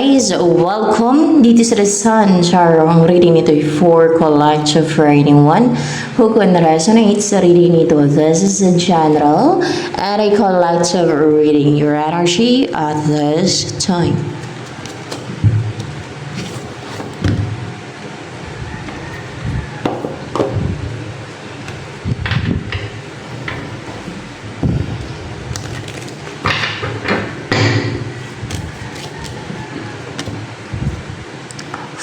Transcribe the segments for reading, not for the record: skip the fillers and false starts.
Guys, welcome dito sa The Sun Charo. Ang reading nito ay for collective reading 1. Who can resonate sa reading nito? This is a general and a collective reading. Your energy at this time.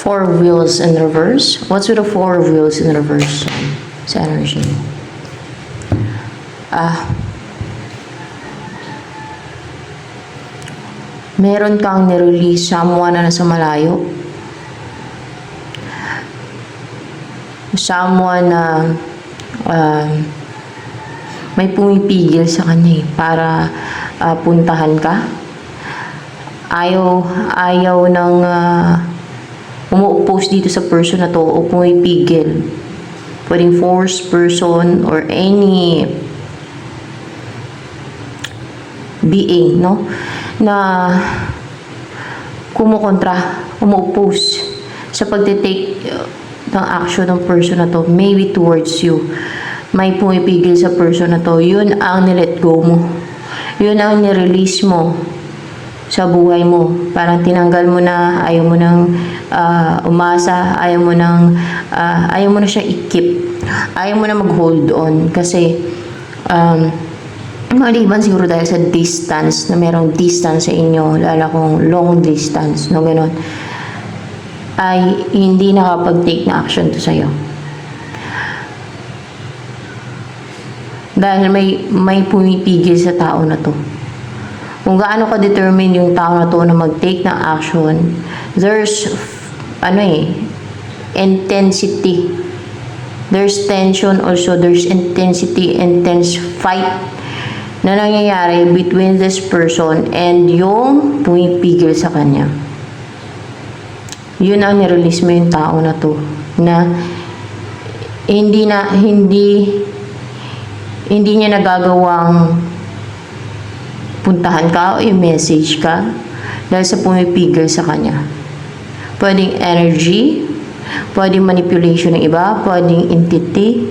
Four wheels in reverse. What's with the four wheels in reverse? Sa energy. Meron kang nirelease someone na nasa malayo. Someone na may pumipigil sa kanya para puntahan ka. Ayaw ng umu-oppose dito sa person na to o pumipigil. Pwedeng forced person or any being, no? Na kumukontra, umu-oppose sa pagtitake ng action ng person na to, maybe towards you. May pumipigil sa person na to, yun ang nilet go mo. Yun ang nirelease mo sa buhay mo. Parang tinanggal mo na, ayaw mo nang umasa, ayaw mo na siya i-keep. Ayaw mo na mag-hold on kasi maliban siguro dahil sa distance, na merong distance sa inyo, lalo kung long distance, no, gano'n, ay hindi nakapag-take na action to sa'yo. Dahil may pumipigil sa tao na to. Kung gaano ka-determine yung tao na to na mag-take ng action, there's, intensity. There's tension also, there's intensity, intense fight na nangyayari between this person and yung pumipigil sa kanya. Yun ang nirelease mo yung tao na to, na hindi niya nagagawang puntahan ka o i-message ka dahil sa pumipigil sa kanya. Pwedeng energy, pwedeng manipulation ng iba, pwedeng entity,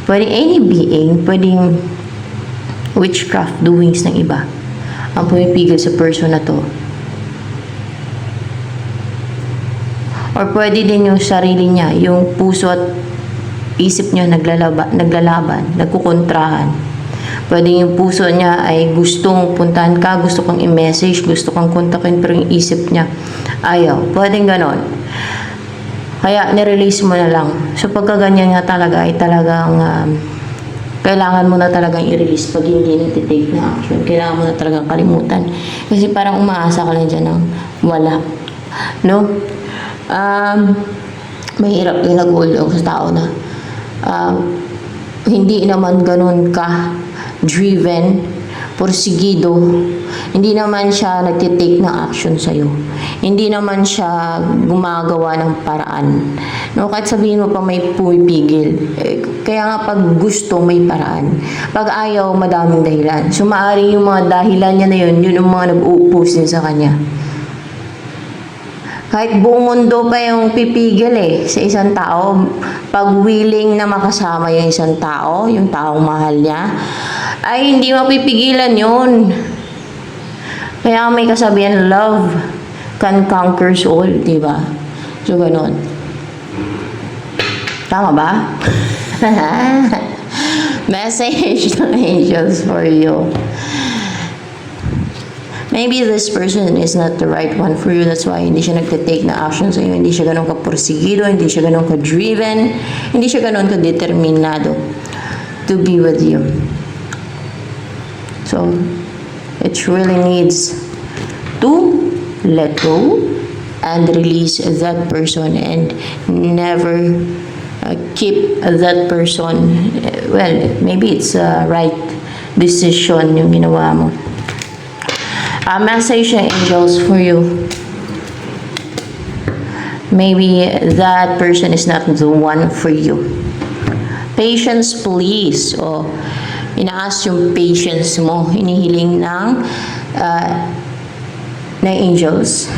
pwedeng any being, pwedeng witchcraft doings ng iba ang pumipigil sa person na to. Or pwede din yung sarili niya, yung puso at isip niya naglalaban, nagkukontrahan. Pwede yung puso niya ay gustong puntahan ka, gusto kang i-message, gusto kang kontakin, pero yung isip niya ayaw. Pwedeng ganon. Kaya nirelease mo na lang. So pagka ganyan nga talaga ay talagang kailangan mo na talagang i-release pag hindi nagtitake na action. Kailangan mo na talagang kalimutan. Kasi parang umaasa ka lang dyan ng wala. No? Mahirap din nag-hold on sa tao na hindi naman ganun ka driven, porsigido. Hindi naman siya nagtitake ng action sa'yo. Hindi naman siya gumagawa ng paraan. No, kahit sabihin mo pa may pumipigil. Kaya nga pag gusto, may paraan. Pag ayaw, madaming dahilan. So, maaari yung mga dahilan niya na yun yung mga nag-uupos din sa kanya. Kahit buong mundo pa yung pipigil sa isang tao, pag willing na makasama yung isang tao, yung taong mahal niya, ay hindi mapipigilan yun. Kaya may kasabihan, love can conquer all, diba? So, ganon. Tama ba? Message ng angels for you. Maybe this person is not the right one for you. That's why hindi siya nagtitake na action sa iyo. Hindi siya ganun ka-porsigido, hindi siya ganun ka-driven, hindi siya ganun ka-determinado to be with you. So, it really needs to let go and release that person and never keep that person. Well, maybe it's a right decision yung ginawa mo. Message angels for you. Maybe that person is not the one for you. Patience, please. Inaas yung patience mo. Hinihiling ng ng angels,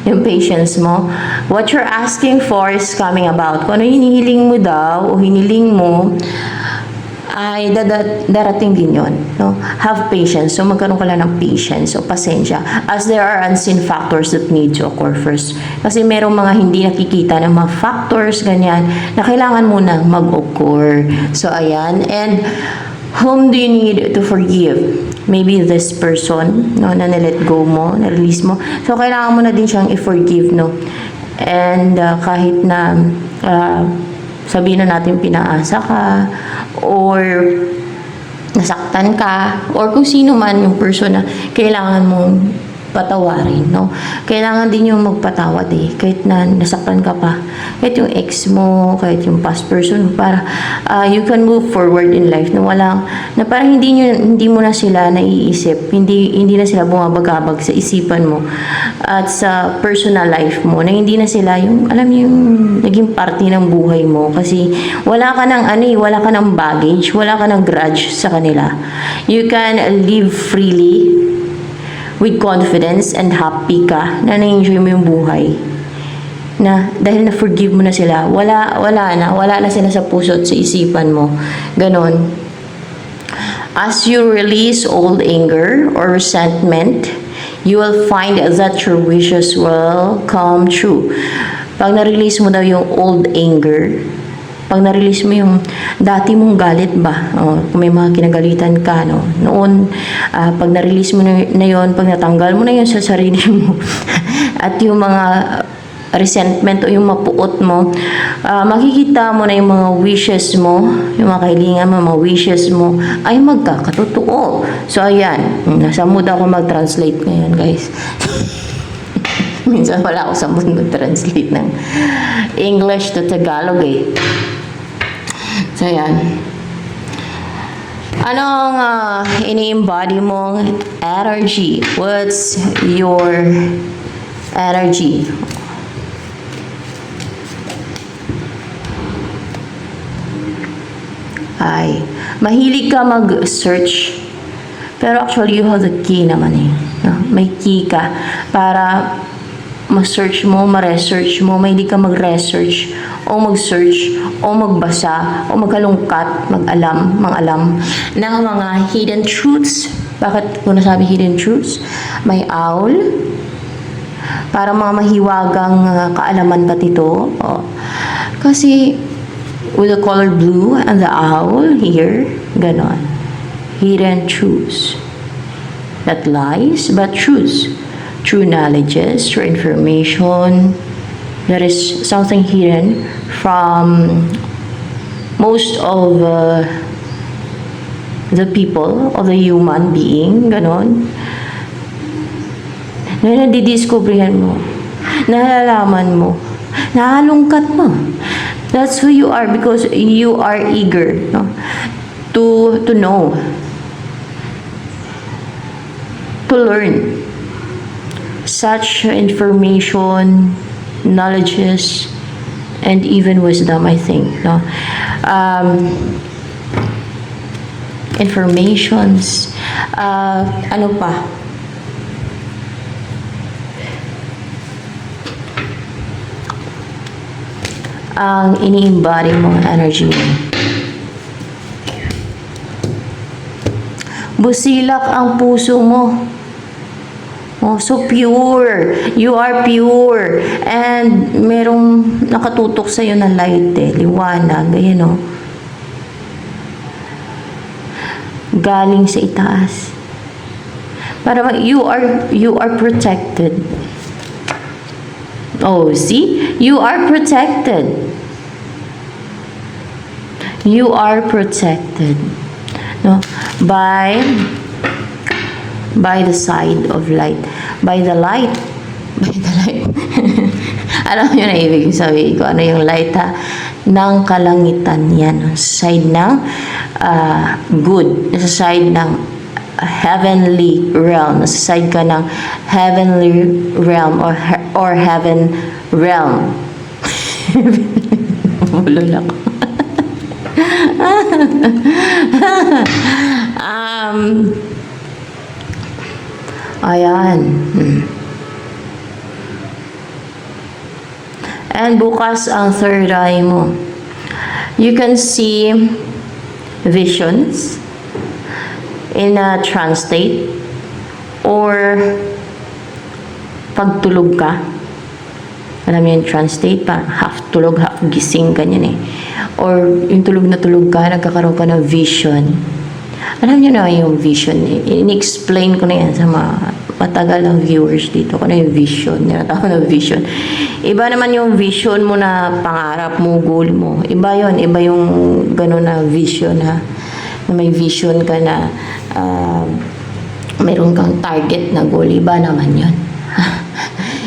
yung patience mo. What you're asking for is coming about. Kung ano hinihiling mo daw o hiniling mo, ay darating din yon, no? Have patience. So magkaroon ka lang ng patience o pasensya, as there are unseen factors that need to occur first. Kasi merong mga hindi nakikita ng mga factors ganyan na kailangan muna mag-occur. So ayan, and whom do you need to forgive? Maybe this person, no, na nilet go mo, na-release mo. So kailangan mo na din siyang i-forgive, no? And kahit na sabihin na natin pinaasa ka or nasaktan ka or kung sino man yung person na kailangan mong patawarin, no? Kailangan din yung magpatawad kahit na nasaktan ka pa, kahit yung ex mo, kahit yung past person, para you can move forward in life na walang, na parang hindi mo na sila naiisip, hindi na sila bumabagabag sa isipan mo at sa personal life mo, na hindi na sila yung, alam niyo, yung naging parte ng buhay mo, kasi wala ka ng wala ka ng baggage, wala ka ng grudge sa kanila. You can live freely with confidence and happy ka na na-enjoy mo yung buhay, na dahil na-forgive mo na sila, wala na sila sa puso at sa isipan mo. Ganon. As you release old anger or resentment, you will find that your wishes will come true. Pag na-release mo daw yung old anger, pag na-release mo yung dati mong galit ba, kung may mga kinagalitan ka, no? Noon, pag na-release mo na yun, pag natanggal mo na yun sa sarili mo, at yung mga resentment o yung mapuot mo, makikita mo na yung mga wishes mo, yung mga kahilingan mo, mga wishes mo, ay magkakatotoo. So, ayan, nasa mood ako mag-translate ngayon, guys. Minsan wala ako sa mood mag-translate ng English to Tagalog So, yan. Anong ini-embody mong energy? What's your energy? Mahilig ka mag-search. Pero actually, you have the key naman No? May key ka para ma-search mo, ma-research mo. Mahilig ka mag-research o mag-search o magbasa o magkalungkat, mang-alam ng mga hidden truths. Bakit ko nasabi hidden truths? May owl, para mga mahiwagang kaalaman pa ito. Kasi with the color blue and the owl here, ganon. Hidden truths. Not lies, but truths. True knowledges, true information. There is something hidden from most of the people, of the human being, ganon. Na nadidiscoveryhan mo, nalalaman mo, nahalungkat mo. That's who you are because you are eager, no? To know, to learn such information, knowledges, and even wisdom, I think, no? Informations, ano pa? Ang ini-embody mo, energy mo. Busilak ang puso mo. So pure. You are pure. And merong nakatutok sa'yo na light liwanag. Ayan galing sa itaas. Para you are protected. See? You are protected. You are protected. No? By the side of light. By the light. By the light. Alam nyo na ibig sabihin ko. Ano yung light ng kalangitan yan. Sa side ng good. Sa side ng heavenly realm. Sa side ka ng heavenly realm or heaven realm. Bulol ako. Ayan. And bukas ang third eye mo. You can see visions in a trance state or pagtulog ka. Alam mo yung trance state, pa half tulog, half gising, ganyan eh. Or yung tulog na tulog ka, nagkakaroon ka ng vision. Alam niyo na yung vision, in-explain ko na yan sa mga matagal ng viewers dito. Kung ano yung vision, tinatawag na vision. Iba naman yung vision mo na pangarap mo, goal mo. Iba yun, iba yung gano'n na vision ha. Na may vision ka na mayroon kang target na goal. Iba naman yun.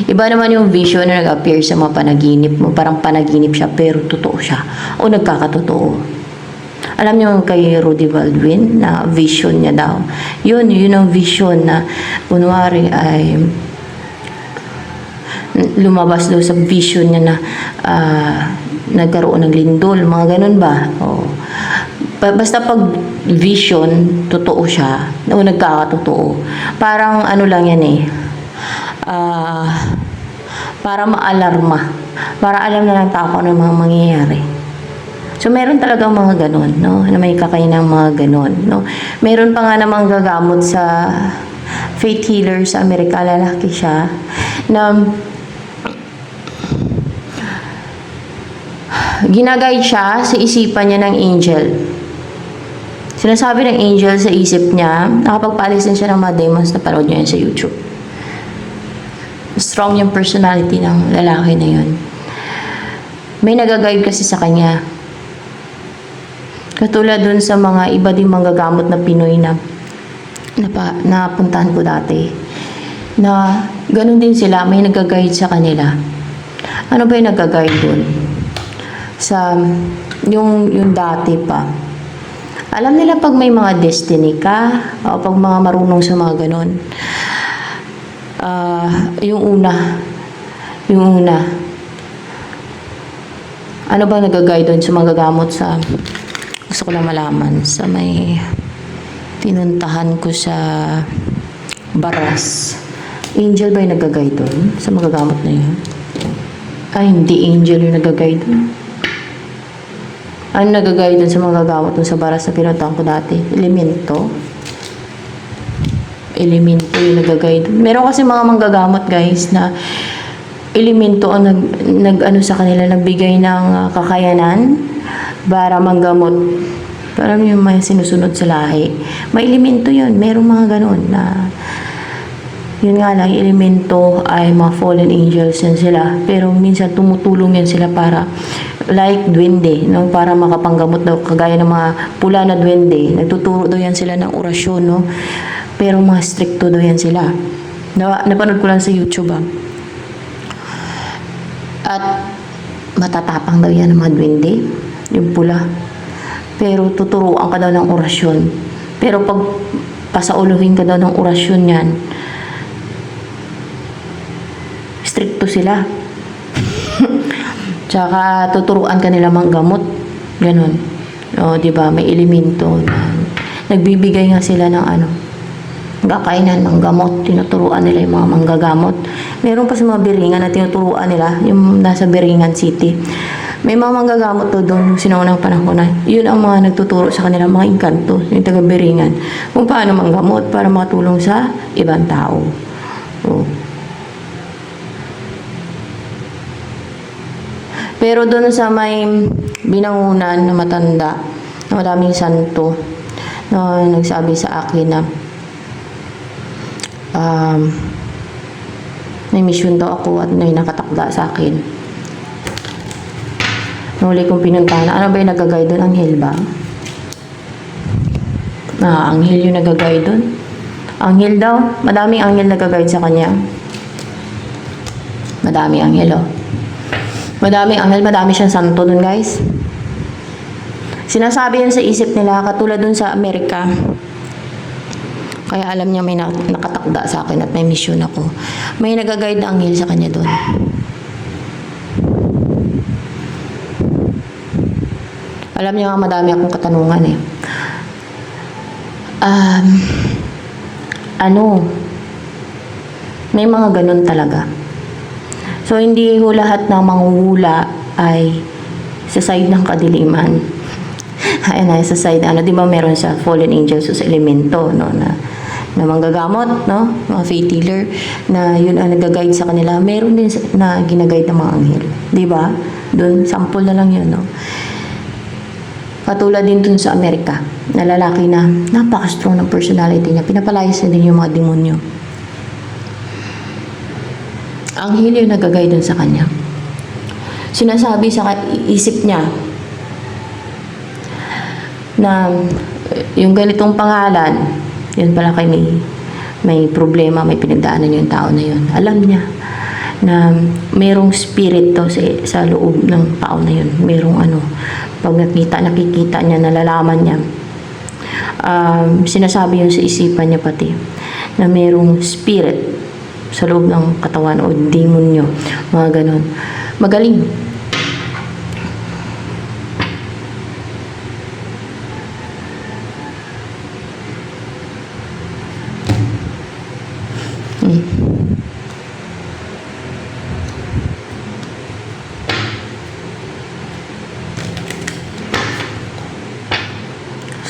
Iba naman yung vision na nag-appear sa mga panaginip mo. Parang panaginip siya pero totoo siya. O nagkakatotoo. Alam niyo kay Rudy Baldwin na vision niya daw. Yun ang vision na kunwari ay lumabas daw sa vision niya na nagkaroon ng lindol, mga ganun ba? O, basta pag vision, totoo siya. O nagkakatotoo. Parang ano lang yan eh. Para maalarma. Para alam na ng tao kung ano mga mangyayari. So, meron talagang mga ganon, no? Na may kakainang mga ganon, no? Meron pa nga namang gagamot sa faith healer sa Amerika, lalaki siya, na ginaguide siya sa isipan niya ng angel. Sinasabi ng angel sa isip niya, nakapagpalis din siya ng mga demons na parood niya sa YouTube. Strong yung personality ng lalaki na yun. May nagaguide kasi sa kanya. Katulad dun sa mga iba ding manggagamot na Pinoy na napuntahan ko dati. Na ganun din sila, may nag-guide sa kanila. Ano ba yung nag-guide dun? Sa yung dati pa. Alam nila pag may mga destiny ka, o pag mga marunong sa mga ganun. Yung una. Ano ba nag-guide dun sa mga gamot sa gusto ko lang malaman sa may tinuntahan ko sa Baras. Angel ba yung nag-guide doon sa magagamot na yun? Ay, hindi angel yung nag-guide doon. Ano nag-guide doon sa magagamot doon sa Baras na pinuntahan ko dati? Elemento yung nag-guide doon. Meron kasi mga manggagamot guys na elemento ang nag-ano sa kanila, nagbigay ng kakayanan para manggamot. Parang yung may sinusunod sa lahi. May elemento yun. Merong mga ganun na yun nga lang, elemento ay mga fallen angels yan sila. Pero minsan tumutulong yan sila para like duwende, no? Para makapanggamot daw kagaya ng mga pula na duwende. Nagtuturo daw yan sila ng orasyon, no? Pero mga stricto daw yan sila. Napanood ko lang sa YouTube At matatapang daw yan ng mga duwende. Yung pula. Pero tuturuan ka daw ng orasyon. Pero pag pasauluhin ka daw ng orasyon yan, stricto sila. Tsaka tuturuan ka nila manggamot. Ganon. O, diba? May elemento. Nagbibigay nga sila ng kakainan, manggamot. Tinuturuan nila yung mga manggagamot. Meron pa sa mga Biringan na tinuturuan nila. Yung nasa Biringan City. May mga manggagamot to doon yung sinaunang panahon na yun ang mga nagtuturo sa kanila, mga inkanto, yung taga-Biringan, kung paano manggamot para makatulong sa ibang tao. Pero doon sa may binangunan na matanda, na maraming santo, na nagsabi sa akin na may mission daw ako at may nakatakda sa akin. Huli kong pinuntahan. Ano ba yung nag-guide doon? Anghel ba? Anghel yung nag-guide doon. Anghel daw. Madaming anghel nag-guide sa kanya. Madaming anghel, Madaming anghel. Madami siyang santo doon, guys. Sinasabi yan sa isip nila, katulad doon sa Amerika. Kaya alam niya may nakatakda sa akin at may mission ako. May nag-guide na anghel sa kanya doon. Alam niyo nga, madami akong katanungan may mga ganun talaga. So, hindi ho lahat ng manghuhula ay sa side ng kadiliman. Ayan na, sa side, ano, di ba meron sa fallen angels o sa elemento, no, na manggagamot, no, mga faith healer, na yun ang nag-guide sa kanila. Meron din na ginaguide ng mga anghel, di ba? Doon, sample na lang yun, no. Katulad din dun sa Amerika, na lalaki na napaka-strong ng personality niya, pinapalayas na din yung mga demonyo. Anghel yung nag-guide dun sa kanya. Sinasabi sa isip niya na yung ganitong pangalan, yun pala kay may problema, may pinagdaanan yung tao na yun. Alam niya na merong spirit to sa loob ng tao na yun. Merong ano, pag nakikita niya, nalalaman niya. Sinasabi yun sa isipan niya pati, na merong spirit sa loob ng katawan o demonyo, mga ganon. Magaling.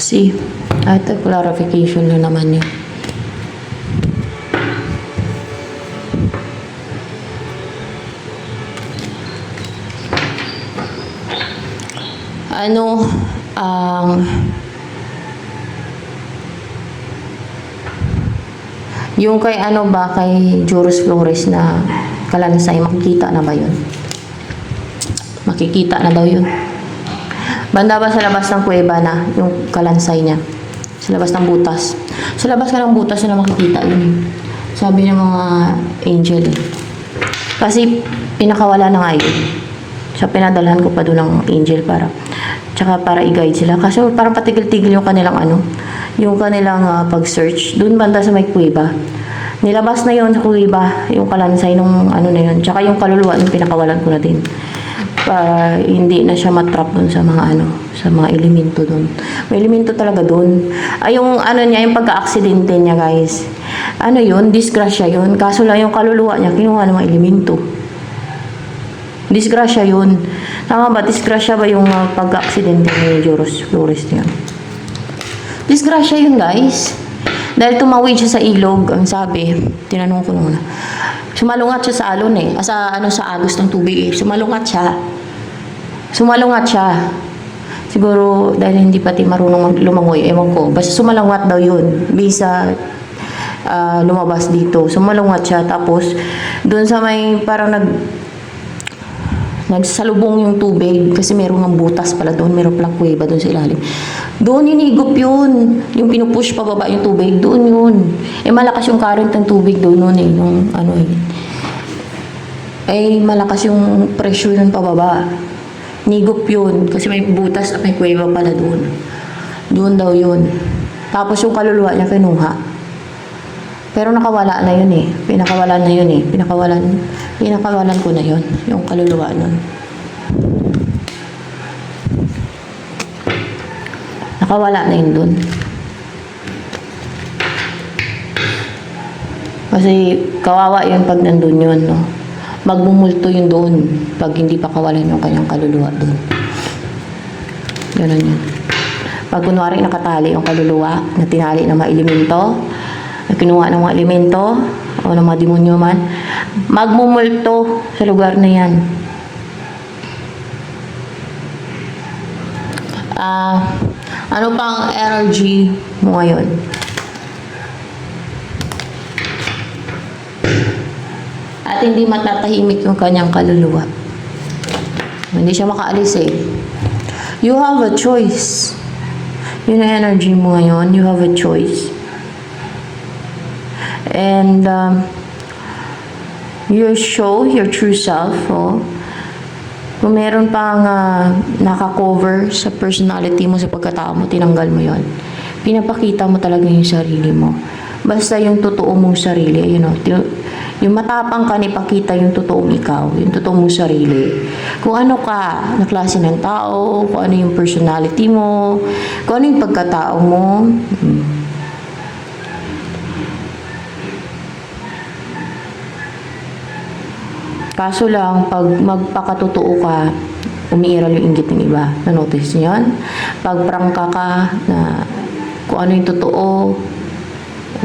See, ito clarification na naman yun. Ano ang yung kay ano ba, kay Joros Flores na kalansay, makikita na ba yun? Makikita na daw yun. Banda ba sa labas ng kuweba na yung kalansay niya? Sa labas ng butas. Sa labas ka ng butas na makikita yun. Sabi ng mga angel. Kasi pinakawala na nga yun. So pinadalhan ko pa doon ng angel para i-guide sila. Kasi parang patigil-tigil yung kanilang ano, yung kanilang pag-search. Doon banda sa may kuweba. Nilabas na yun sa kuweba, yung kalansay nung ano na yun. Tsaka yung kaluluwa, yung pinakawalan ko na din. Para hindi na siya matrap dun sa mga ano, sa mga elemento dun. May elemento talaga dun. Ay, yung ano niya, yung pagka-aksidente niya, guys. Ano yun? Disgrasya yun. Kaso lang yung kaluluwa niya, kinuha ng mga elemento. Disgrasya yun. Tama ba? Disgrasya ba yung pagka-aksidente ni Joros Flores niya? Disgrasya yun, guys. Dahil tumawid siya sa ilog, ang sabi, tinanong ko muna. Sumalungat siya sa alon eh. Sa agos ng tubig eh. Sumalungat siya. Siguro dahil hindi pati marunong lumangoy, ewan ko. Basta sumalungat daw yun. Bisa lumabas dito. Sumalungat siya. Tapos, doon sa may parang nagsalubong yung tubig. Kasi meron ng butas pala doon. Meron palang kuweba doon sa ilalim. Doon hinigop yun. Yung pinupush pababa yung tubig. Doon yun. Malakas yung current ng tubig doon noon eh. Nung ano malakas yung pressure ng pababa. Nigop yun. Kasi may butas at may kuweba pala doon. Doon daw yun. Tapos yung kaluluwa niya kinuha. Pero nakawala na yun eh. Pinakawalan ko na yun. Yung kaluluwa nun. Nakawala na yun dun. Kasi kawawa yun pag nandun yun, no? Magmumulto yun doon pag hindi pa kawalan yung kanyang kaluluwa doon. Ganun yun. Pag kunwari nakatali yung kaluluwa, na tinali ng mga elemento, na kinuha ng mga elemento, o ng mga demonyo man, magmumulto sa lugar na yan. Ano pang energy mo ngayon? At hindi matatahimik yung kanyang kaluluwa. Hindi siya makaalis eh. You have a choice. Yun ang energy mo ngayon. You have a choice. And you show your true self. Oh. Kung meron pang nakakover sa personality mo, sa pagkatao mo, tinanggal mo yon. Pinapakita mo talaga yung sarili mo. Basta yung totoo mong sarili, you know, yung matapang ka, ipakita yung totoong ikaw, yung totoong mong sarili. Kung ano ka, na klase ng tao, kung ano yung personality mo, kung ano yung pagkatao mo. Kaso lang, pag magpakatotoo ka, umiiral yung inggit ng iba. Na-notice niyo yun? Pag prangka ka na kung ano yung totoo,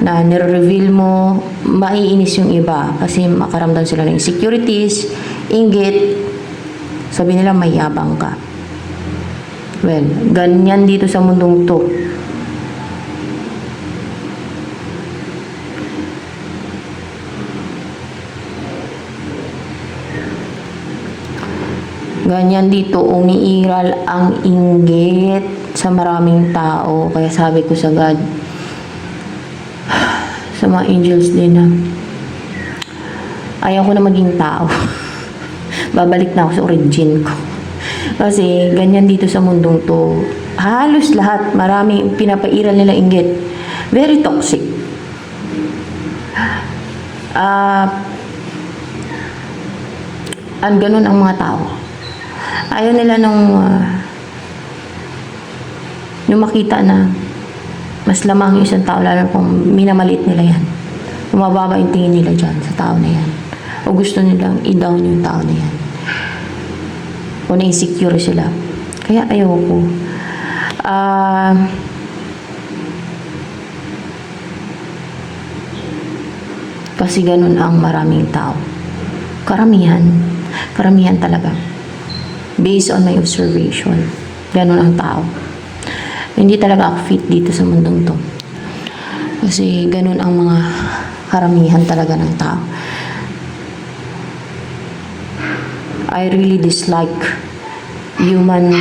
na nire-reveal mo, maiinis yung iba kasi makaramdam sila ng insecurities, inggit, sabi nila mayabang ka. Well, ganyan dito sa mundong to. Ganyan dito, umiiral ang inggit sa maraming tao. Kaya sabi ko sa God, sa mga angels din na, ayaw ko na maging tao. Babalik na ako sa origin ko. Kasi ganyan dito sa mundong to, halos lahat, maraming pinapairal nila inggit. Very toxic. Ganun ang mga tao. Ayaw nila nung yung makita na mas lamang yung isang tao, lalo kung minamalit nila yan. Mababa yung tingin nila dyan sa tao na yan. O gusto nilang i-down yung tao na yan. O na-insecure sila. Kaya ayaw ko. Kasi ganun ang maraming tao. Karamihan talaga. Based on my observation, ganun ang tao. Hindi talaga ako fit dito sa mundong to. Kasi ganun ang mga karamihan talaga ng tao. I really dislike human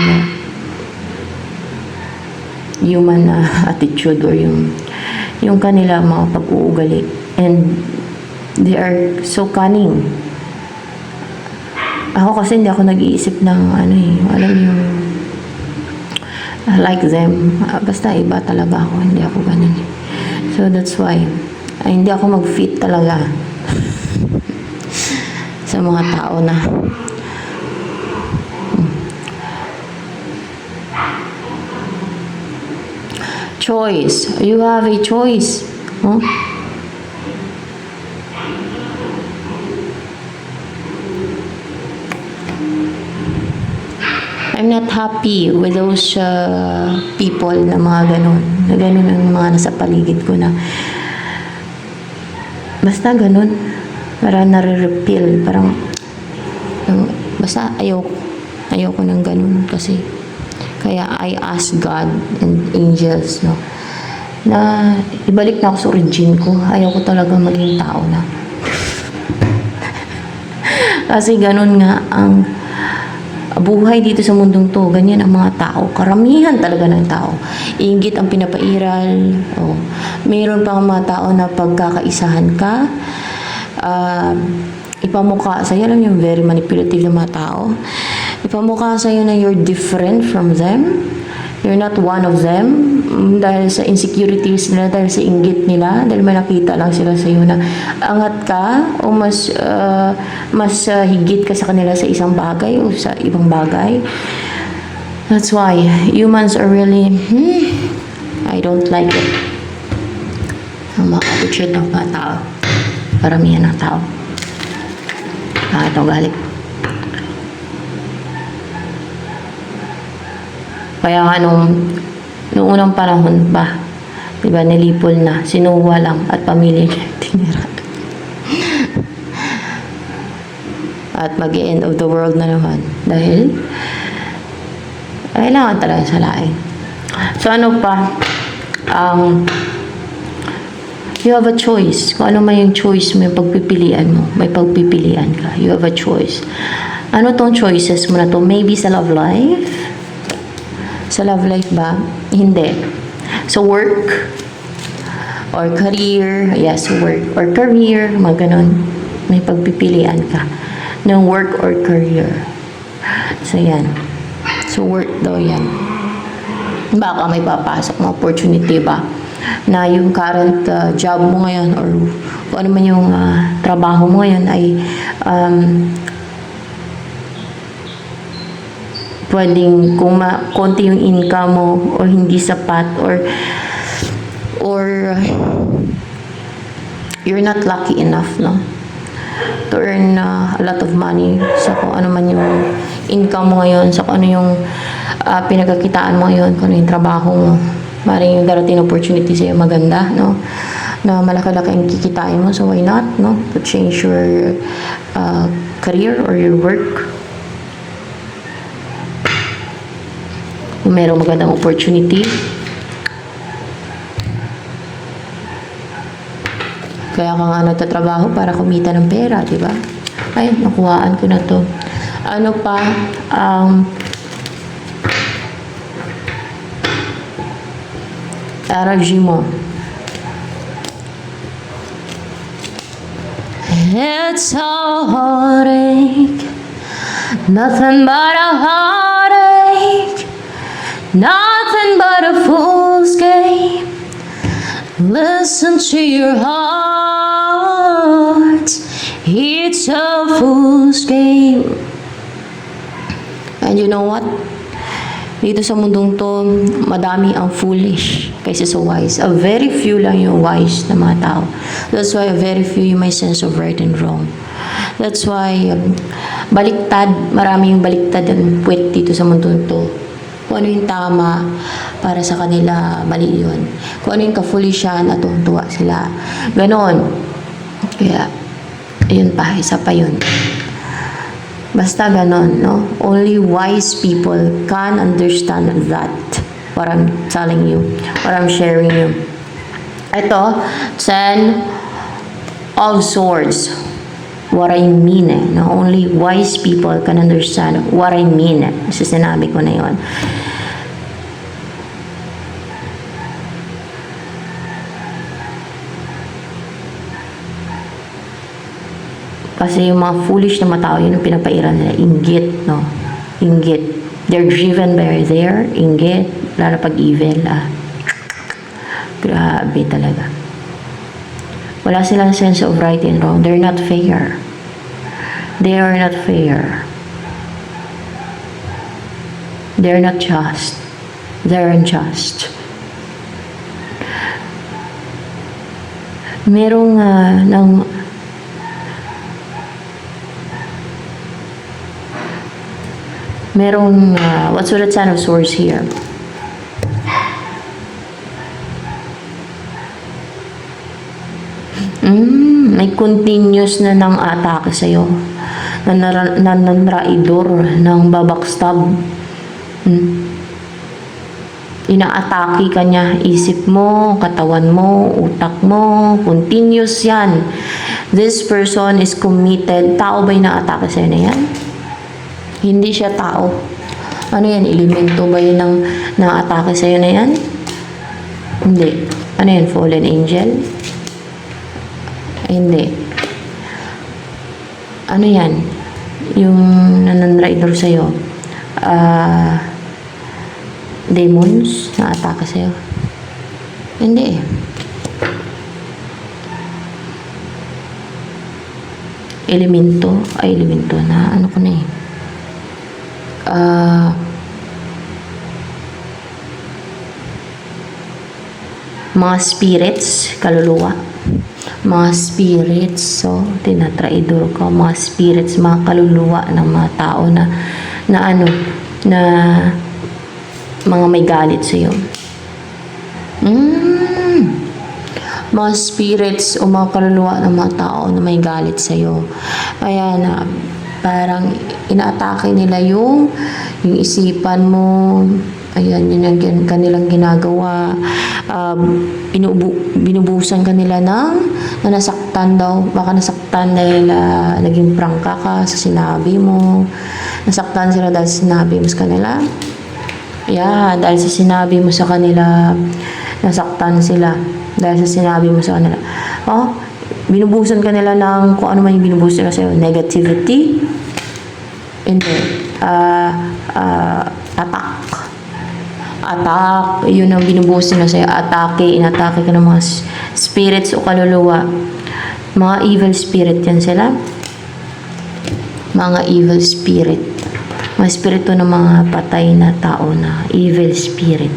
attitude or yung kanila mga pag-uugali. And they are so cunning. Ako kasi hindi ako nag-iisip ng alam yung like them. Basta iba talaga ako, hindi ako ganun. So that's why hindi ako mag-fit talaga sa mga tao na choice. You have a choice. Huh? I'm not happy with those people na mga ganun. Na ganun ang mga nasa paligid ko na basta ganun. Parang nare-repel. Parang basta ayoko ng ganun kasi kaya I ask God and angels na ibalik na ako sa origin ko. Ayoko talaga maging tao na. Kasi ganun nga ang buhay dito sa mundong to, ganyan ang mga tao. Karamihan talaga ng tao. Inggit ang pinapairal. Mayroon pang mga tao na pagkakaisahan ka, ipamukha sa'yo, alam yung very manipulative na mga tao. Ipamukha sa'yo na you're different from them. You're not one of them. Dahil sa insecurities nila, dahil sa inggit nila, dahil may nakita lang sila sa'yo na angat ka o mas higit ka sa kanila sa isang bagay o sa ibang bagay. That's why humans are really, I don't like it. Ang mga attitude ng mga tao. Paramihan ng tao. Bakit ako galit? Kaya nga nung unang panahon pa, diba, nilipol na, sinuwa lang at pamilya niya tinira. At mag-end of the world na naman. Dahil, kailangan talaga sa laing. So ano pa, you have a choice. Kung ano man yung choice mo, yung pagpipilian mo, may pagpipilian ka. You have a choice. Ano tong choices mo na to? Maybe sa love life? Sa love life ba? Hindi. So, work or career. Yes, work or career. Mga ganun. May pagpipilian ka ng work or career. So, yan. So, work daw yan. Baka may papasok na opportunity ba na yung current job mo ngayon or kung ano man yung trabaho mo ngayon ay pwedeng kung konti yung income mo or hindi sapat or you're not lucky enough, no? to earn a lot of money sa kung ano man yung income mo ngayon, sa kung ano yung pinagkakitaan mo ngayon, kung ano yung trabaho mo. Maring yung darating opportunity sa'yo maganda, no? Na malaki-laki ang kikitain mo, so why not, no? To change your career or your work. Kung merong magandang opportunity. Kaya ka nga nagtatrabaho para kumita ng pera, di ba? Ay, nakuhaan ko na to. Ano pa? Energy mo. It's a heartache, nothing but a heartache, nothing but a fool's game. Listen to your heart, it's a fool's game. And you know what? Dito sa mundong to, madami ang foolish kaysa sa wise. A very few lang yung wise na mga tao. That's why a very few yung may sense of right and wrong. That's why baliktad, marami yung baliktad and puwet dito sa mundong to. Kung ano yung tama para sa kanila, mali yun. Kung ano yung ka-foolishan, natutuwa sila. Ganon. Kaya, ayun pa, isa pa yun. Basta ganon, no? Only wise people can understand that. What I'm telling you. What I'm sharing you. Ito, 10 of Swords. What I mean, no? Only wise people can understand what I mean. Kasi sinabi ko na yun. Kasi yung mga foolish na matao, yun ang pinapairan nila. Inggit, no? Inggit. They're driven by their inggit. Lalo pag evil, Grabe talaga. Wala silang sense of right and wrong. They're not fair. They are not fair. They're not just. They're unjust. Merong what's with the 10 of Swords here? May continuous na nang atake sa'yo. Nanraidor, nang babakstab. Inaatake ka niya. Isip mo, katawan mo, utak mo. Continuous yan. This person is committed. Tao ba yung naatake sa'yo na yan? Hindi siya tao. Ano yan? Elemento ba yun ng naatake sa'yo na yan? Hindi. Ano yan? Fallen angel? Hindi. Ano yan? Yung nananrider sa'yo. Demons na atake sa'yo. Hindi. Elemento. Ay, elemento na. Ano ko na eh. Mga spirits, kaluluwa. Mga spirits, so tinatraidor ko, mga spirits, mga kaluluwa ng mga tao na mga may galit sa iyo. Mga spirits o mga kaluluwa ng mga tao na may galit sa iyo. Kaya na parang inaatake nila yung isipan mo. Ayan, yun ang kanilang ginagawa. Binubusan kanila na nasaktan daw. Baka nasaktan dahil naging prangka ka sa sinabi mo. Nasaktan sila dahil sinabi mo sa kanila. Yeah, dahil sa sinabi mo sa kanila, nasaktan sila. Dahil sa sinabi mo sa kanila. Binubusan kanila ng kung ano man yung binubusan ka sa'yo. Negativity. Hindi. Attack, yun ang binubusin na sa'yo. Inatake ka ng mga spirits o kaluluwa. Mga evil spirit yan sila. Mga evil spirit. Mga spirito ng mga patay na tao na evil spirit.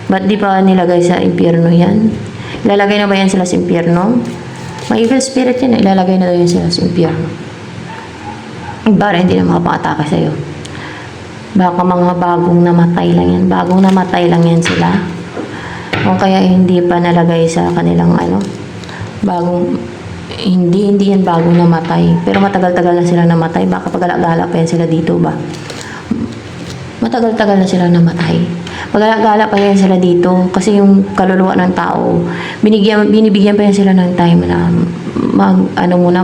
Ba't di pa nilagay sa impyerno yan? Ilalagay na ba yan sila sa impyerno? May evil spirit yan, ilalagay na daw yun sila sa impyerno. Para hindi na makapatake sa'yo. Baka mga bagong namatay lang yan. Bagong namatay lang yan sila. O kaya hindi pa nalagay sa kanilang hindi yan bagong namatay. Pero matagal-tagal na sila namatay. Baka pagala-gala pa yan sila dito ba? Matagal-tagal na sila namatay. Pagala-gala pa yan sila dito. Kasi yung kaluluwa ng tao, binibigyan pa yan sila ng time na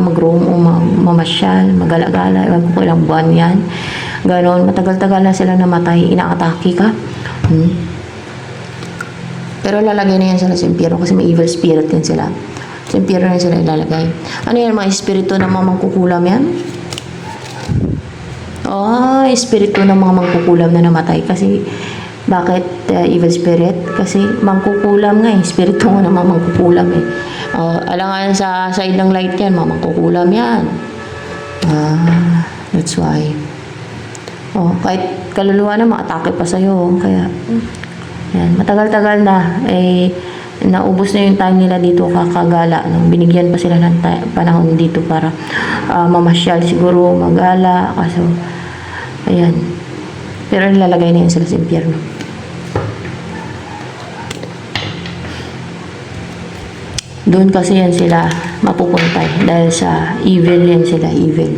mag-roam o mamasyal, magala-gala. Ewan ko ilang buwan yan. Ganon, matagal-tagal na sila namatay, inaatake ka. Pero lalagay na yan sila sa impyerno kasi may evil spirit din sila. Sa impyerno na sila ilalagay. Ano yan, mga espiritu ng mga mangkukulam yan? Espiritu ng mga mangkukulam na namatay. Kasi, bakit evil spirit? Kasi mangkukulam nga espiritu nga ng mga mangkukulam alangan sa side ng light yan, mga mangkukulam yan. That's why. Kahit kaluluwa na, maatake pa sa'yo. Kaya, yan, matagal-tagal na, naubos na yung time nila dito kakagala. Binigyan pa sila ng panahon dito para mamasyal siguro, magala. Kaso, ayan. Pero nilalagay na yun sila sa impyerno. Doon kasi yan sila mapupuntay dahil sa evil yan sila, evil.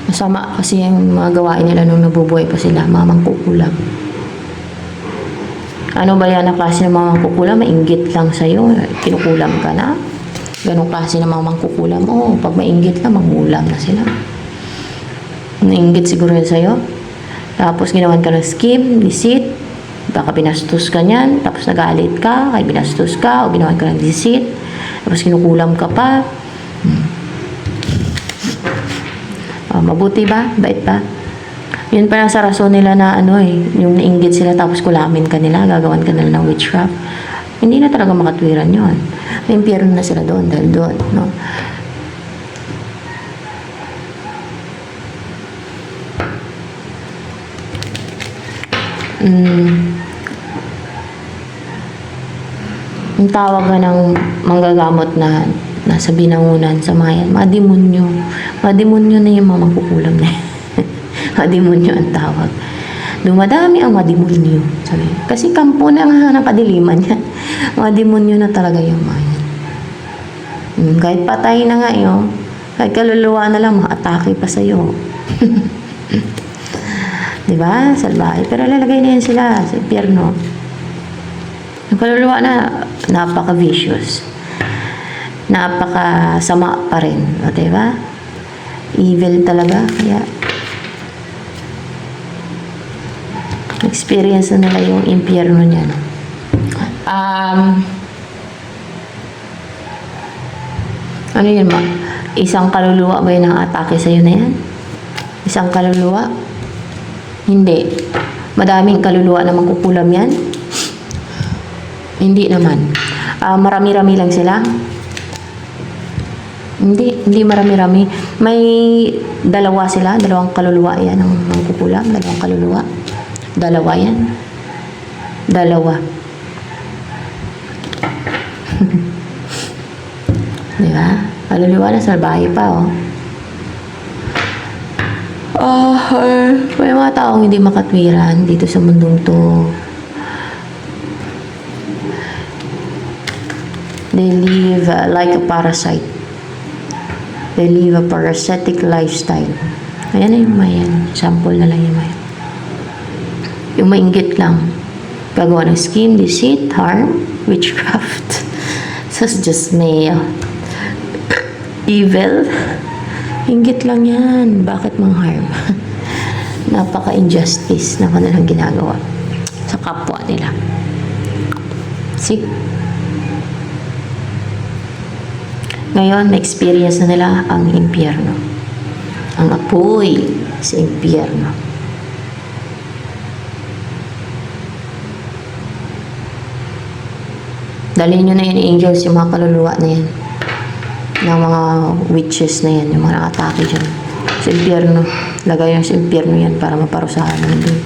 Masama kasi yung mga gawain nila nung nabubuhay pa sila, mga mangkukulam. Ano ba yan na klase ng mga mangkukulam? Mainggit lang sa'yo, kinukulam ka na. Ganong klase ng mga mangkukulam. Pag mainggit lang, mangulam na sila. Nainggit siguro yan sa'yo. Tapos ginawan ka ng scheme, deceit. Baka binastos ka niyan, tapos nagalit ka, kaya binastos ka, o ginawan ka ng deceit. Tapos kinukulam ka pa. Mabuti ba? Bait ba? Yun pa lang sa rason nila na yung nainggit sila tapos kulamin ka nila, gagawan ka nila ng witchcraft. Hindi na talaga makatwiran yun. May impyerno na sila doon dahil doon, no? Yung tawag nga ng manggagamot na nasa binangunan sa mga demonyo. Mga demonyo na yung mga mangkukulam na yan. Mga demonyo ang tawag. Dumadami ang mga demonyo. Kasi kampo na nga ng kadiliman yan. Mga demonyo na talaga yung mga yan. Kahit patay na nga yun, kahit kaluluwa na lang, maatake pa sa'yo. Diba? Salbahe. Pero lalagay na yan sila sa impyerno. Yung kaluluwa na, napaka-vicious. Napaka-sama pa rin. Diba? Evil talaga. Kaya, experience na nila yung impyerno niyan. Ano yun ma? Isang kaluluwa ba yun ang atake sa'yo na yan? Isang kaluluwa? Hindi. Madaming kaluluwa na mangkukulam yan? Hindi naman. Marami-rami lang sila? Hindi marami-rami. May dalawa sila, dalawang kaluluwa yan ang mangkukulam, dalawang kaluluwa. Dalawa yan. Dalawa. Diba? Kaluluwa na salbahe pa, may mga taong hindi makatwiran dito sa mundong to. They live like a parasite. They live a parasitic lifestyle. Ayan na yung mayan. Sample na lang yung mayan. Yung mainggit lang. Gagawa ng scheme, deceit, harm, witchcraft. So, just evil. Inggit lang yan. Bakit mang harm? Napaka-injustice na kanilang ginagawa sa kapwa nila. See? Ngayon, na-experience na nila ang impyerno. Ang apoy sa impyerno. Dalhin nyo na yun, angels, yung mga kaluluwa na yan. Ng mga witches na yan, yung mga atake dyan. Sa impyerno. Lagay nyo sa impyerno yan para maparusahan nyo doon.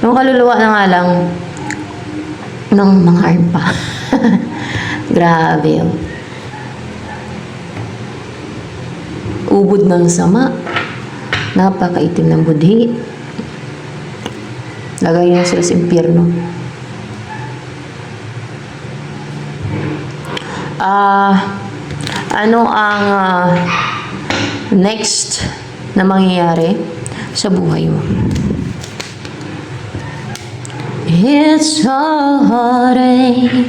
Yung kaluluwa na nga lang ng mga harm pa. Grabe. Oh. Ubod ng sama. Napakaitim ng budhi. Lagay niya sila sa impyerno. Ano ang next na mangyayari sa buhay mo? It's a heartache,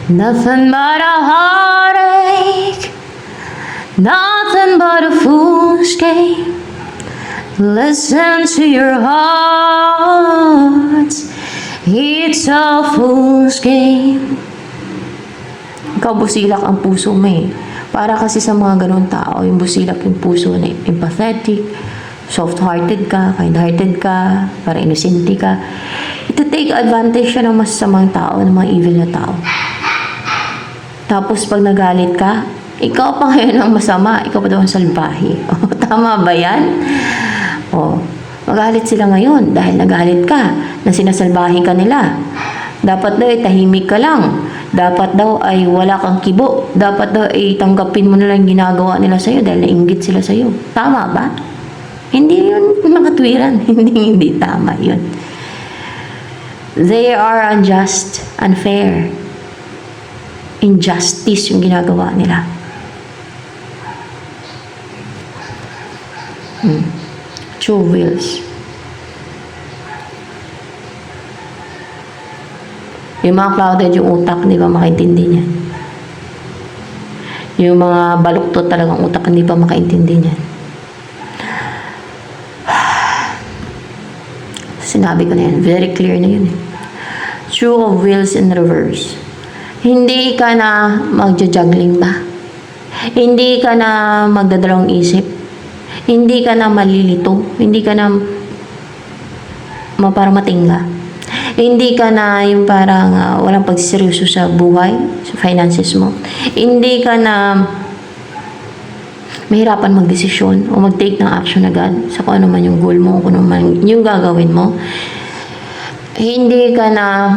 nothing but a heartache, nothing but a fool's game. Listen to your hearts, it's a fool's game. Ikaw busilak ang puso mo eh. Para kasi sa mga ganun tao, yung busilak yung puso na empathetic, soft-hearted ka, kind-hearted ka, para inosente ka. Ito take advantage siya ng masasamang tao, ng mga evil na tao. Tapos pag nagalit ka, ikaw pa ngayon ang masama, ikaw pa daw ang salbahe. Tama ba yan? Magalit sila ngayon dahil nagalit ka, na sinasalbahe ka nila. Dapat daw ay tahimik ka lang. Dapat daw ay wala kang kibo. Dapat daw ay tanggapin mo na lang ginagawa nila sa'yo dahil nainggit sila sa'yo. Tama ba? Hindi yun makatwiran. Hindi tama yun. They are unjust, unfair. Injustice yung ginagawa nila. True wills. Yung mga clouded yung utak, hindi ba makaintindi niyan? Yung mga baluktot talagang utak, hindi pa makaintindi niyan. Sinabi ko na yan. Very clear na yun. True of wills in reverse. Hindi ka na magja-juggling ba? Hindi ka na magdadalawang isip? Hindi ka na malilito? Hindi ka na parang matingga? Hindi ka na yung parang walang pagsiseryoso sa buhay, sa finances mo. Hindi ka na mahirapan magdesisyon o mag-take ng action agad sa kung ano man yung goal mo, kung ano man yung gagawin mo. Hindi ka na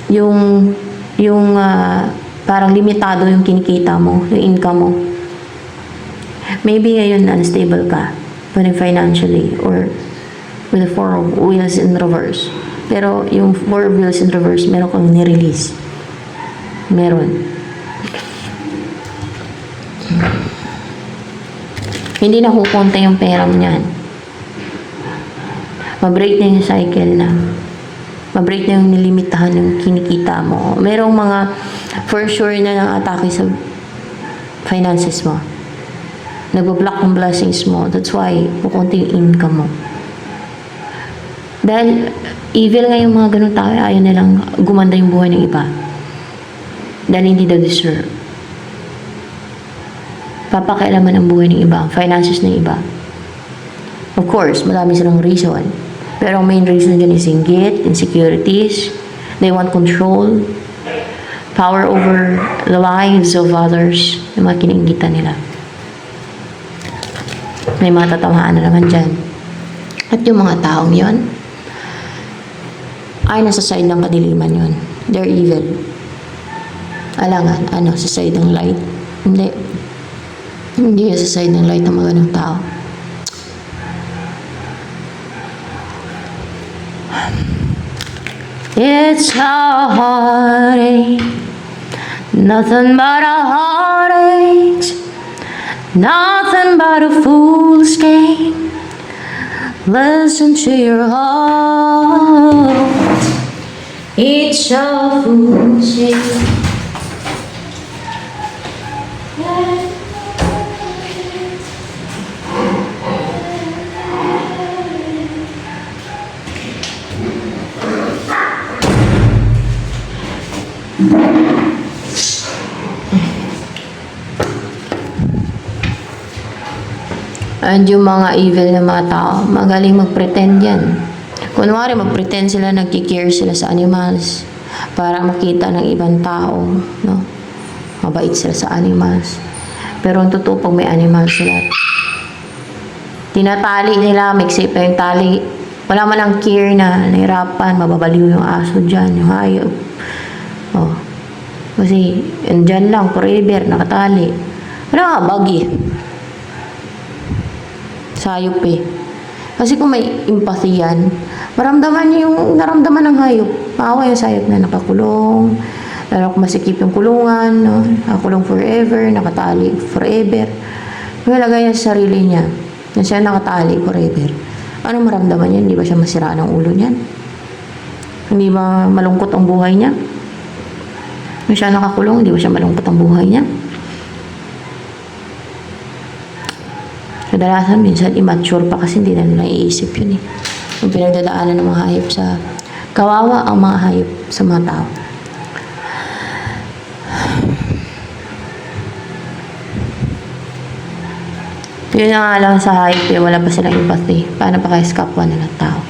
yung parang limitado yung kinikita mo, yung income mo. Maybe ngayon unstable ka, whether financially or with the four of wheels in reverse. Pero yung four wheels in reverse, meron kang nirelease. Meron. Hindi na kukunta yung pera mo niyan. Mabreak na yung cycle na. Mabreak na yung nilimitahan ng kinikita mo. Merong mga for sure na ng atake sa finances mo. Nag-block ang blessings mo. That's why kukunta yung income mo. Dahil evil nga yung mga ganun tao, ayaw nilang gumanda yung buhay ng iba. Dahil hindi daw deserve. Papakialaman ang buhay ng iba, finances ng iba. Of course, marami silang reason. Pero ang main reason dyan is inggit, insecurities, they want control, power over the lives of others, yung mga kiniinggitan nila. May mga tatamaan na naman dyan. At yung mga taong yon ay nasa side ng kadiliman yun. They're evil. Alangan, sa side ng light. Hindi sa side ng light ng mga ganong tao. It's a heartache, nothing but a heartache, nothing but a fool's game. Listen to your heart. It's a fool's game. And yung mga evil na mga tao, magaling mag-pretend yan. Kunwari, mag-pretend sila, nagkikare sila sa animals para makita ng ibang tao, no? Mabait sila sa animals. Pero ang totoo, pag may animals sila, tinatali nila, mixi pa yung tali. Wala man ang care na nahirapan, mababaliw yung aso dyan, yung hayop. Kasi, andyan lang, forever, nakatali. Wala, bagi. Sayop eh. Kasi kung may empathy yan, maramdaman niyo yung naramdaman ng hayop. Maawa yung sayop na nakakulong, lalo kung masikip yung kulungan, no? Nakakulong forever, nakatali forever. Malagay niya sa sarili niya na siya nakatali forever. Anong maramdaman niya? Hindi ba siya masira ng ulo niyan? Hindi ba malungkot ang buhay niya? Kung siya nakakulong, hindi ba siya malungkot ang buhay niya? Kadalasan, minsan immature pa kasi hindi na nila iisip yun eh. Yung pinagdadaanan ng mga hayop sa... Kawawa ang mga hayop sa mga tao. Yun nga lang sa hayop eh, wala pa silang empathy. Paano pa kaya sa kapwa nilang tao?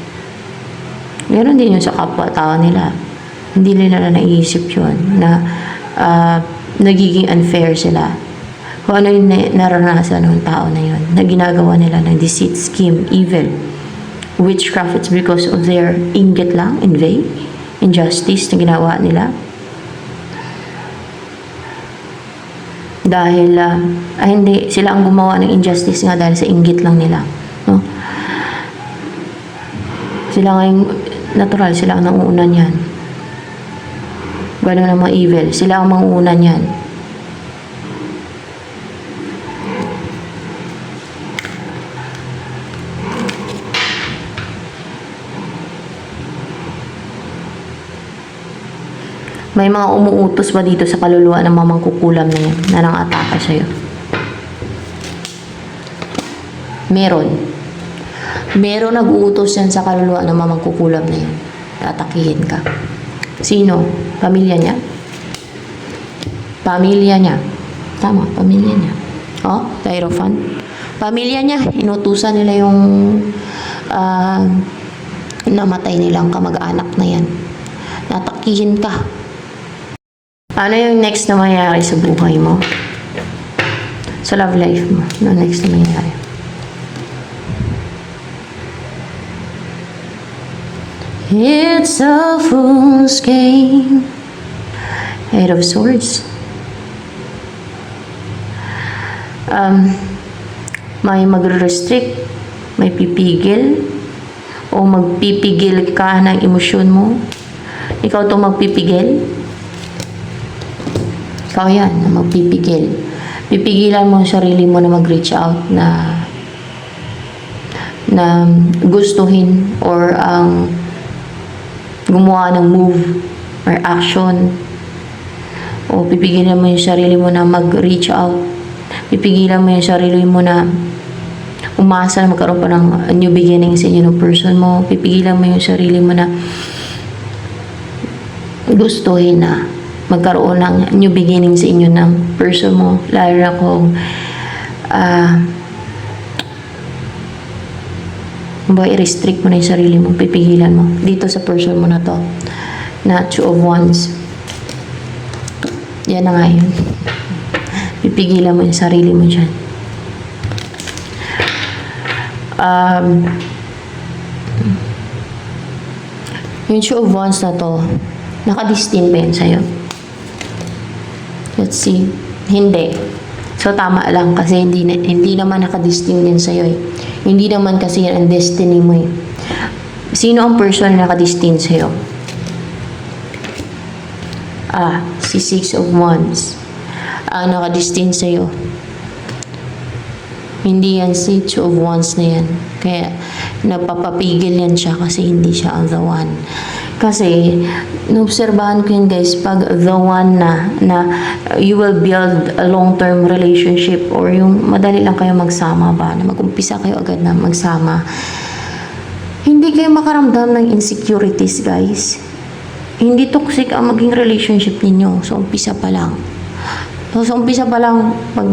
Meron din yun sa kapwa-tao nila. Hindi nila na naiisip yun na nagiging unfair sila. Kung ano yung naranasan ng tao na yun, na ginagawa nila ng deceit, scheme, evil, witchcraft, it's because of their inggit lang, envy, injustice na ginawa nila. Dahil, hindi, sila ang gumawa ng injustice nga dahil sa inggit lang nila. No? Sila nga yung natural, sila ang nanguuna niyan. Gano'n ang mga evil, sila ang manguuna niyan. May mga umuutos ba dito sa kaluluwa ng mamang kukulam na yan na nang-atake sa'yo? Meron. Meron nag-uutos yan sa kaluluwa ng mamang kukulam na yan. Atakihin ka. Sino? Pamilya niya? Pamilya niya. Tama, pamilya niya. Oh, Hierophant. Pamilya niya. Inutusan nila yung namatay nilang kamag-anak na yan. Natakihin ka. Ano yung next na mangyayari sa buhay mo? Sa love life mo? Ano next na mangyayari? It's a fool's game. Eight of Swords. May magre-restrict, may pipigil, o magpipigil ka ng emosyon mo. Ikaw itong magpipigil. Ikaw yan, na magpipigil. Pipigilan mo ang sarili mo na mag-reach out na gustuhin or gumawa ng move or action. O pipigilan mo yung sarili mo na mag-reach out. Pipigilan mo yung sarili mo na umasa na magkaroon pa ng new beginning sa inyo ng person mo. Pipigilan mo yung sarili mo na gustuhin na magkaroon ng new beginning sa inyo ng person mo. Lalo na kung i-restrict mo na yung sarili mo, pipigilan mo. Dito sa person mo na to, na Two of Wands. Yan na nga yun. Pipigilan mo yung sarili mo dyan. Yung Two of Wands na to, nakadistin ba yan sa'yo? Let's see. Hindi. So, tama lang kasi hindi naman nakadestin din sa'yo eh. Hindi naman kasi yan ang destiny mo eh. Sino ang person na nakadestin sa'yo? Si Six of Wands. Ang nakadestin sa'yo. Hindi yan si Two of Wands na yan. Kaya, napapapigil yan siya kasi hindi siya ang the one. Kasi, naobserbahan ko yun guys, pag the one na you will build a long-term relationship or yung madali lang kayo magsama ba, na mag-umpisa kayo agad na magsama, hindi kayo makaramdam ng insecurities guys. Hindi toxic ang maging relationship ninyo sa umpisa pa lang. So, sa umpisa pa lang, pag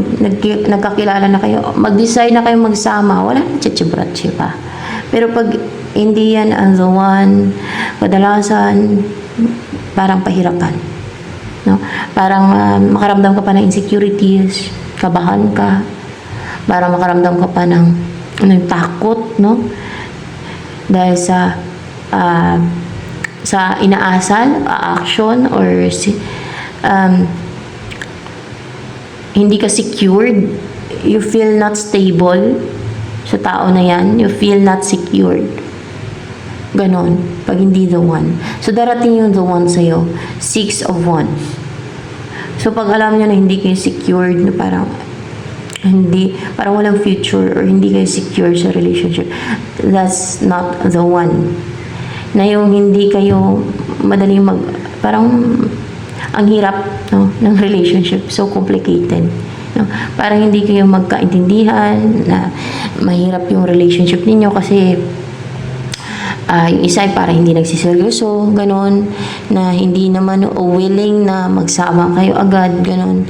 nagkakilala na kayo, mag-decide na kayo magsama, wala na chichibratchi pa. Pero pag hindi yan ang the one, kadalasan, parang pahirapan. No? Parang makaramdam ka pa ng insecurities, kabahan ka, parang makaramdam ka pa ng takot, no? Dahil sa inaasal, action, or um, hindi ka secured, you feel not stable sa tao na yan, you feel not secured. Ganon, pag hindi the one. So, darating yung the one sa'yo. 6 of Wands. So, pag alam nyo na hindi kayo secured, na parang walang future or hindi kayo secure sa relationship, that's not the one. Na yung hindi kayo madaling parang ang hirap, no, ng relationship. So complicated. No? Parang hindi kayo magkaintindihan, na mahirap yung relationship ninyo kasi yung isa ay para hindi nagsiseryoso, ganon, na hindi naman willing na magsama kayo agad, ganon.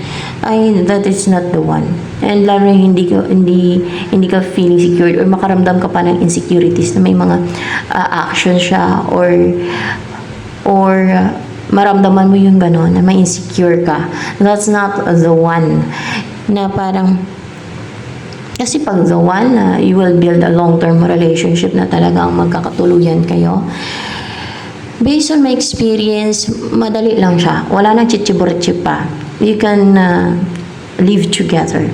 That is not the one. And lalo na hindi ka feeling secured or makaramdam ka pa ng insecurities na may mga action siya or maramdaman mo yung ganon, na may insecure ka. That's not the one. Na parang kasi pag the one, you will build a long-term relationship na talagang magkakatuluyan kayo. Based on my experience, madali lang siya. Wala nang chichiburitsi pa. You can live together.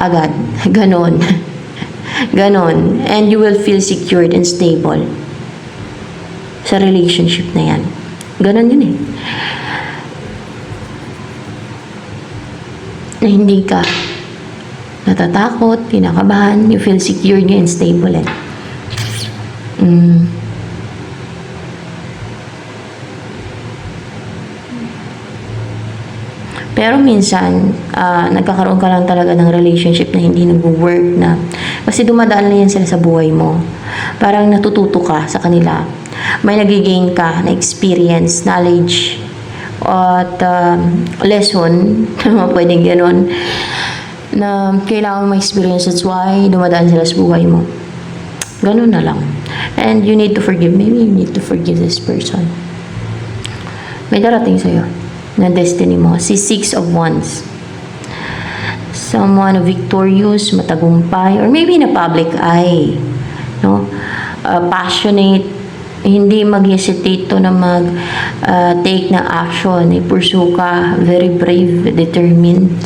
Agad. Ganon. Ganon. And you will feel secured and stable sa relationship na yan. Ganon yun eh. Na hindi ka natatakot, kinakabahan, you feel secure and stable eh. Pero minsan, nagkakaroon ka lang talaga ng relationship na hindi nag-work na. Kasi dumadaan na yan sila sa buhay mo. Parang natututo ka sa kanila. May nagigain ka na experience, knowledge, at lesson, pwedeng gano'n, na kailangan ma-experience. That's why dumadaan sila sa buhay mo. Ganun na lang. And you need to forgive. Maybe you need to forgive this person. May darating sa'yo na destiny mo. Si 6 of Wands. Someone victorious, matagumpay, or maybe na public eye. No? Passionate, hindi mag-hesitate to na take na action. I-pursue ka, very brave, determined.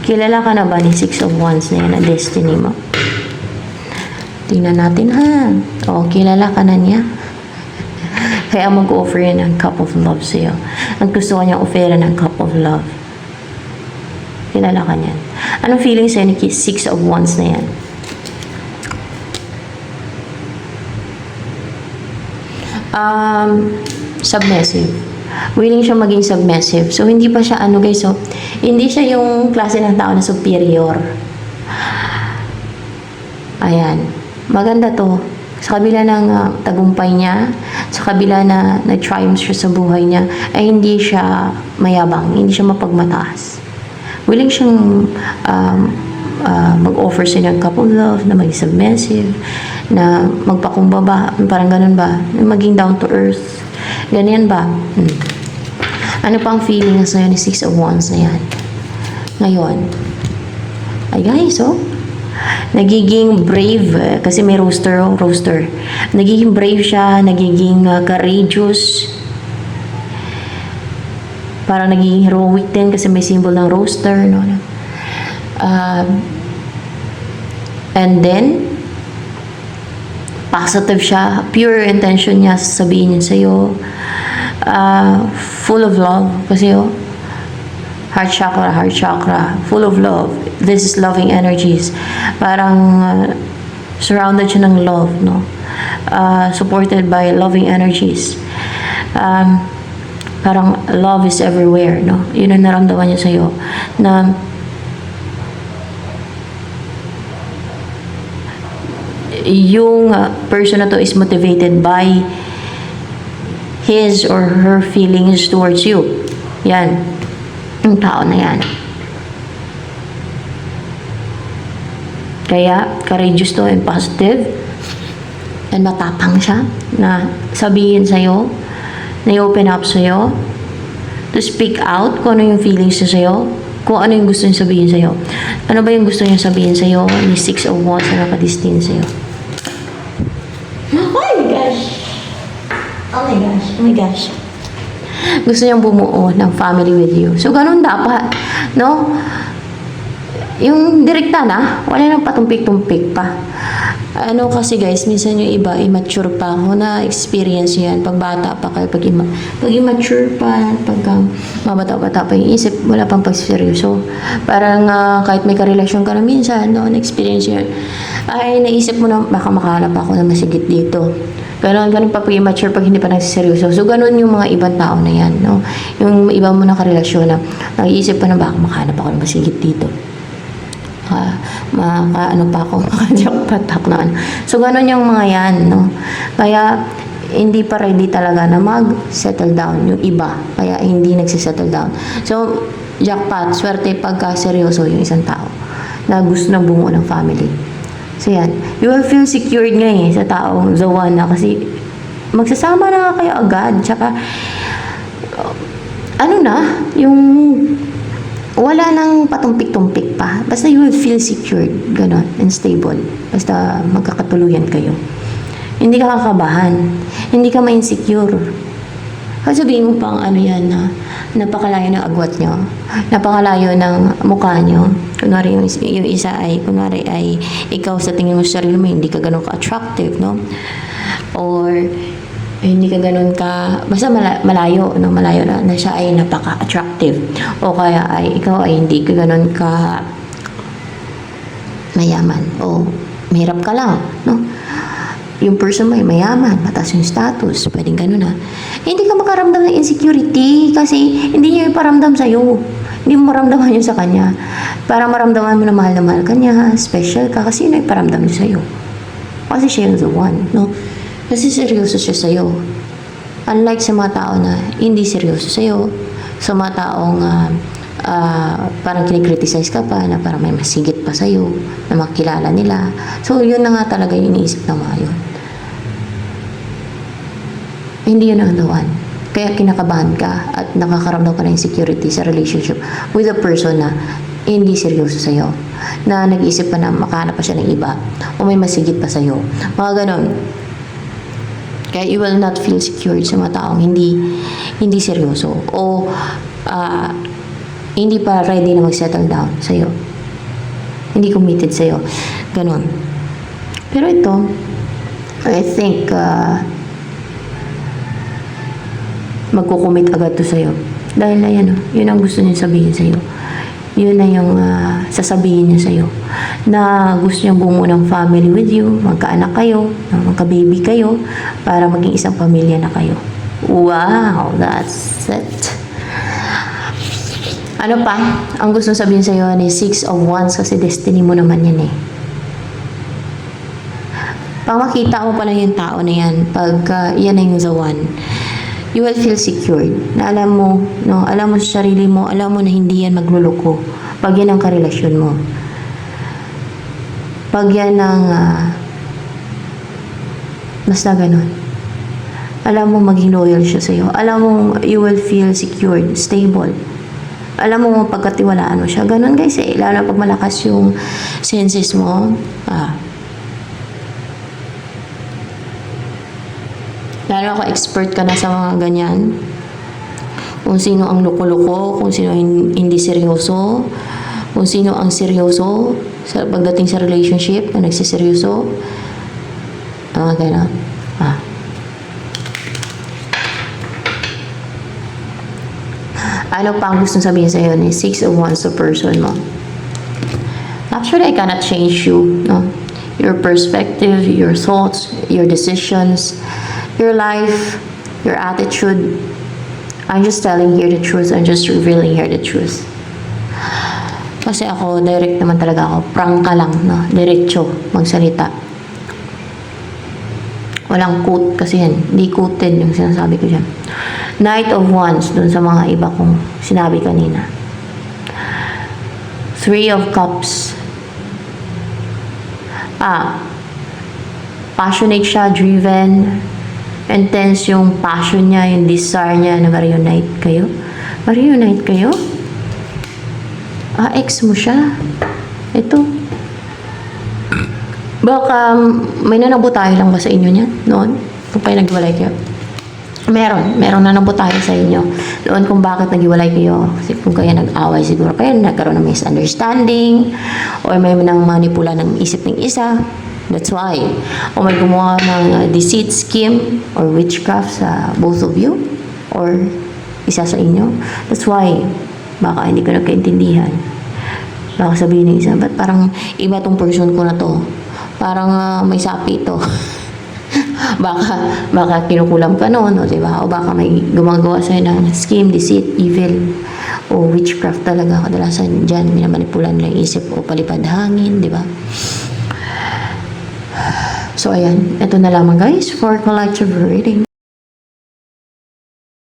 Kilala ka na ba ni 6 of Wands na yan, na destiny mo? Tingnan natin ha. O, kilala ka na niya. Kaya mag-offer yan ng cup of love sa'yo. Ang gusto ko niya offeran ng cup of love. Kilala ka niyan. Anong feeling sa'yo ni 6 of Wands na yan? Submissive. Willing siya maging submissive. So, hindi pa siya guys, so, hindi siya yung klase ng tao na superior. Ayan. Maganda to. Sa kabila ng tagumpay niya, sa kabila na nag-triumph siya sa buhay niya, ay hindi siya mayabang, hindi siya mapagmataas. Willing siyang mag-offer siya ng cup of love, na maging submissive, na magpakumbaba, parang ganun ba? Maging down to earth. Ganyan ba? Ano pang feeling sa'yo ni 6 of Wands na yan? Ngayon. Ay guys, nagiging brave, kasi may roaster. Nagiging brave siya, nagiging courageous. Parang nagiging heroic din kasi may symbol ng roaster, no? And then, positive siya, pure intention niya sasabihin niya sa'yo. Full of love, kasi heart chakra, full of love. This is loving energies. Parang surrounded siya ng love, no? Supported by loving energies. Parang love is everywhere, no? Yun ang naramdaman niya sa'yo. Na yung person na to is motivated by his or her feelings towards you. Yan. Yung tao na yan. Kaya, courageous to and positive. And matapang siya na sabihin sa'yo, na i-open up sa'yo, to speak out kung ano yung feelings niya sa'yo, kung ano yung gusto niya sabihin sa'yo. Ano ba yung gusto niya sabihin sa'yo ni 6 of Wands na nakadestined sa'yo? Oh my gosh! Oh my gosh! Gusto niyang bumuo ng family with you. So, ganun dapat. No? Yung direkta na, wala nang patumpik-tumpik pa. Ano kasi guys, minsan yung iba, immature pa. Ako na-experience yan. Pag bata pa kayo, pag immature pa, pag mabata-bata pa yung isip, wala pang pagseryoso. Parang kahit may karelasyon ka na minsan, no, na-experience yan. Ay, naisip mo na, baka makahanap ako na masigit dito. Ganun pa pag immature pag hindi pa nagsiseryoso. So, ganun yung mga ibang tao na yan, no? Yung iba mo na karelasyon na, nag-iisip pa na baka makahanap ako na masigit dito. Ano pa ako, makajakpat ako na ano. So, ganun yung mga yan, no? Kaya, hindi pa ready talaga na mag-settle down yung iba. Kaya, hindi nagsisettle down. So, jackpot, swerte pagka seryoso yung isang tao na gusto nang bumuo ng family. So, yan. You will feel secured nga sa taong the one na kasi magsasama na kayo agad. Tsaka, ano na, yung wala nang patumpik-tumpik pa. Basta you will feel secured, gano'n, and stable. Basta magkakatuluyan kayo. Hindi ka kakabahan. Hindi ka ma-insecure. Kasi sabihin mo pang ano yan na napakalayo ng agwat nyo. Napakalayo ng mukha nyo. Kunwari yung isa ay, kunwari ay ikaw sa tingin mo sa sarili mo, hindi ka gano'n ka-attractive, no? Or hindi ka ganun ka, basta malayo, no? Malayo na siya ay napaka-attractive. O kaya ay ikaw ay hindi ka ganun ka mayaman. O mahirap ka lang, no? Yung person mo ay mayaman, mataas yung status, pwedeng ganun ha. Hindi ka makaramdam ng insecurity kasi hindi niya iparamdam sa'yo. Hindi mo maramdaman yun sa kanya. Para maramdaman mo na mahal ka niya, special ka, kasi yun ay paramdam niya sa'yo. Kasi siya yung the one, no? Kasi seryoso siya sa'yo. Unlike sa mga tao na hindi seryoso sa'yo, sa mga taong parang kinikriticize ka pa, na parang may masigit pa sa'yo, na makilala nila. So, yun na nga talaga yung iniisip ng mga yun. Hindi yun ang the one. Kaya kinakabahan ka at nakakaramdam ka ng insecurity sa relationship with a person na hindi seryoso sa'yo. Na nag-iisip pa na makahanap pa siya ng iba o may masigit pa sa'yo. Mga ganon. Kaya you will not feel secured sa mga taong hindi seryoso o hindi pa ready na mag-settle down sa'yo. Hindi committed sa'yo. Ganon. Pero ito, I think magkukumit agad to sa'yo. Dahil na yan, yun ang gusto niya sabihin sa'yo. Yun na yung sasabihin niya sa'yo. Na gusto niyang bumuo ng family with you, magkaanak kayo, magka-baby kayo, para maging isang pamilya na kayo. Wow, that's it. Ano pa? Ang gusto sabihin sa'yo ni 6 of Wands kasi destiny mo naman yan eh. Pag makita mo pala yung tao na yan, pag yan na yung the one, you will feel secured. Na alam mo, no, alam mo sa sarili mo, alam mo na hindi yan magluloko. Pag yan ang karelasyon mo. Pag yan ang basta ganun. Alam mo maging loyal siya sa'yo. Alam mo you will feel secured, stable. Alam mo pagkatiwalaan mo siya. Ganun guys eh. Lalo pag malakas yung senses mo. Lalo ako expert ka na sa mga ganyan. Kung sino ang loko-loko, kung sino hindi seryoso, kung sino ang seryoso sa pagdating sa relationship, na nagsiseryoso. Gano'n. Ano pa ang gusto sabihin sa'yo ni 6 of Wands sa person mo? Actually, I cannot change you. No? Your perspective, your thoughts, your decisions, your life, your attitude. I'm just telling here the truth. I'm just revealing here the truth. Kasi ako, direct naman talaga ako. Prangka lang, no? Diretso magsalita. Walang quote kasi yan. Hindi quoted yung sinasabi ko dyan. Knight of Wands, dun sa mga iba kong sinabi kanina. 3 of Cups. Passionate siya, driven, intense yung passion niya, yung desire niya na ma-reunite kayo. Ma-reunite kayo? Ex mo siya. Ito. Baka may nanabutayo lang ba sa inyo niyan noon? Kung pa nagwalay kayo. Meron na po tayo sa inyo. Doon kung bakit naghiwalay kayo. Kasi kung kaya nag-away, siguro kayo nagkaroon ng misunderstanding or may nang manipula ng isip ng isa. That's why. O may gumawa ng deceit scheme or witchcraft sa both of you or isa sa inyo. That's why. Baka hindi ko nagkaintindihan. Baka sabihin ng isa, ba't parang iba tong person ko na to? Parang may sapi ito. baka kinukulam ka noon, o diba? O baka may gumagawa sa'yo ng scheme, deceit, evil, o witchcraft talaga. Kadalasan dyan, minamanipulan nila yung isip o palipad hangin, diba? So, ayan. Ito na lamang guys for collective reading.